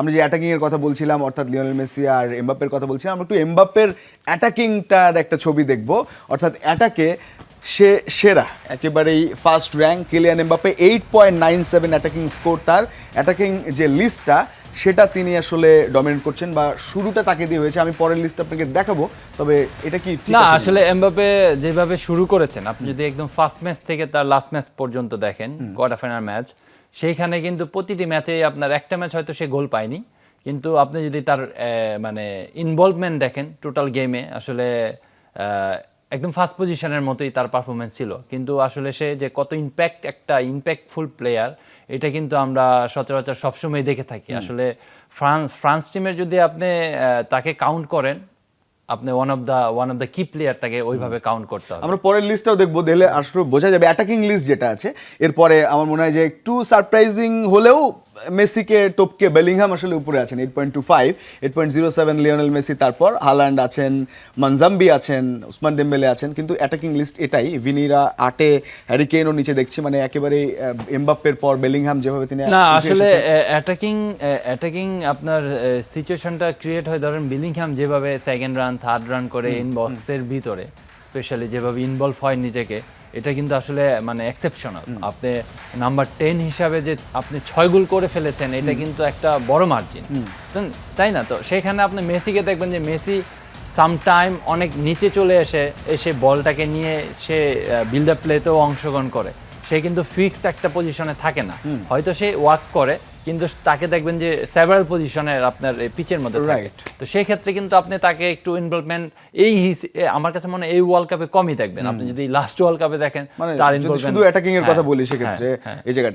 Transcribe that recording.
আমরা যে অ্যাটাকিং এর কথা বলছিলাম, অর্থাৎ লিওনেল মেসি আর এমবাপ্পের কথা বলছিলাম, আমরা একটু এমবাপ্পের অ্যাটাকিংটার একটা ছবি দেখব। অর্থাৎ অ্যাটাকে সে সেরা, একেবারেই first rank Kylian Mbappe, 8.97 attacking score তার। অ্যাটাকিং যে লিস্টটা সেটা তিনি আসলে ডমিনেট করছেন, বা শুরুটা তাকে দিয়ে হয়েছে। আমি পরের লিস্ট আপনাকে দেখাবো, তবে এটা কি ঠিক না আছে? আসলে এমবাপ্পে যেভাবে শুরু করেছেন, আপনি যদি একদম ফার্স্ট ম্যাচ থেকে তার লাস্ট ম্যাচ পর্যন্ত দেখেন, কোয়ার্টার ফাইনাল ম্যাচ, সেইখানে কিন্তু প্রতিটি ম্যাচেই আপনার একটা ম্যাচ হয়তো সে গোল পায়নি, কিন্তু আপনি যদি তার মানে ইনভলভমেন্ট দেখেন টোটাল গেমে, আসলে একদম ফার্স্ট পজিশনের মতোই তার পারফরমেন্স ছিল। কিন্তু আসলে সে যে কত একটা ইম্প্যাক্টফুল প্লেয়ার, এটা কিন্তু আমরা সচরাচর সবসময় দেখে থাকি। আসলে ফ্রান্স টিমের যদি আপনি তাকে কাউন্ট করেন, আপনি ওয়ান অফ দ্য কি প্লেয়ার তাকে ওইভাবে কাউন্ট করতে হবে। আমরা পরের লিস্টটাও দেখবো, দেখলে আসলে বোঝা যাবে অ্যাটাকিং লিস্ট যেটা আছে। এরপরে আমার মনে হয় যে একটু সারপ্রাইজিং হলেও মেসিকে টপকে বেলিংহাম আসলে উপরে আছেন, 8.25, 8.07 লিওনেল মেসি, তারপর হালান্ড আছেন, মানজাম্বি আছেন, উসমান ডেম্বেলে আছেন। কিন্তু অ্যাটাকিং লিস্ট এটাই, ভিনিরা 8-এ, হ্যারি কেইনও নিচে দেখছি, মানে একেবারে এমবাপ্পের পর বেলিংহাম যেভাবে তিনি না উঠে আসলে এসেছেন। অ্যাটাকিং আপনার সিচুয়েশনটা ক্রিয়েট হয়, ধরেন বিলিংহাম যেভাবে সেকেন্ড রান থার্ড রান করে ইনবক্সের ভিতরে, স্পেশালি যেভাবে ইনভলভ হয় নিজেকে, এটা কিন্তু আসলে মানে এক্সেপশনাল। আপনি নাম্বার 10 হিসাবে যে আপনি 6 গোল করে ফেলেছেন, এটা কিন্তু একটা বড় মার্জিন, তাই না? তো সেখানে আপনি মেসিকে দেখবেন যে মেসি সামটাইম অনেক নিচে চলে এসে বলটাকে নিয়ে সে বিল্ড আপ প্লেতেও অংশগ্রহণ করে। সে কিন্তু ফিক্সড একটা পজিশনে থাকে না, হয়তো সে ওয়ার্ক করে, কিন্তু তাকে দেখবেন যে সেভারাল পজিশনে আপনার পিচের মধ্যে থাকে। তো সেই ক্ষেত্রে কিন্তু আপনি তাকে একটু ইনভলভমেন্ট আমার কাছে মনে হয় এই ওয়ার্ল্ড কাপে কমই দেখবেন। আপনি যদি লাস্ট ওয়ার্ল্ড কাপে দেখেন, মানে তার যদি শুধু অ্যাটাকিং এর কথা বলি, সেক্ষেত্রে এই জায়গাটা